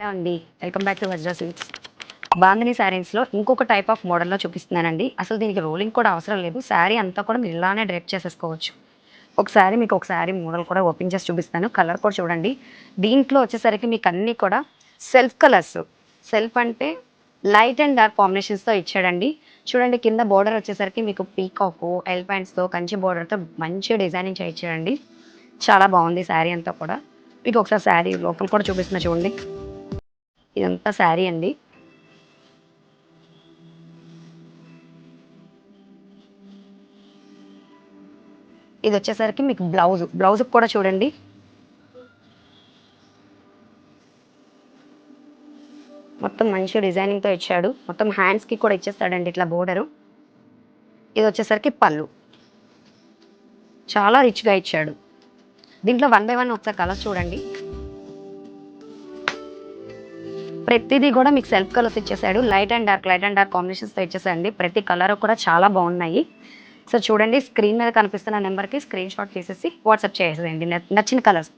Hello అండి. Welcome back to Vajra Silks. Bandhani శారీస్‌లో ఇంకొక టైప్ ఆఫ్ మోడల్‌లో చూపిస్తున్నానండి. అసలు దీనికి రోలింగ్ కూడా అవసరం లేదు. శారీ అంతా కూడా మీరు ఇలానే డ్రేప్ చేసేసుకోవచ్చు. ఒక శారీ మోడల్ కూడా ఓపెన్ చేసి చూపిస్తాను. కలర్ కూడా చూడండి. దీంట్లో వచ్చేసరికి మీకు అన్నీ కూడా సెల్ఫ్ కలర్స్. సెల్ఫ్ అంటే లైట్ అండ్ డార్క్ కాంబినేషన్స్‌తో ఇచ్చాడండి. చూడండి కింద బోర్డర్ వచ్చేసరికి మీకు పీకాకు, ఎలిఫెంట్స్‌తో కంచి బోర్డర్‌తో మంచి డిజైనింగ్ చేయించాడండి. చాలా బాగుంది శారీ అంతా కూడా. మీకు ఒకసారి శారీ లోపల కూడా చూపిస్తున్నా చూడండి. ఇదంతా శారీ అండి. ఇది వచ్చేసరికి మీకు బ్లౌజ్ కూడా చూడండి. మొత్తం మంచి డిజైనింగ్‌తో ఇచ్చాడు. మొత్తం హ్యాండ్స్‌కి కూడా ఇచ్చేస్తాడండి ఇట్లా బోర్డరు. ఇది వచ్చేసరికి పళ్ళు. చాలా రిచ్‌గా ఇచ్చాడు. దీంట్లో వన్ బై వన్ ఒకసారి కలర్స్ చూడండి. ప్రతిదీ కూడా మీకు సెల్ఫ్ కలర్స్ ఇచ్చేసాడు. లైట్ అండ్ డార్క్ కాంబినేషన్స్‌తో ఇచ్చేసాడండి. ప్రతి కలర్ కూడా చాలా బాగున్నాయి. సో చూడండి స్క్రీన్ మీద కనిపిస్తున్న నెంబర్‌కి స్క్రీన్ షాట్ తీసేసి వాట్సాప్ చేసేయండి నచ్చిన కలర్స్.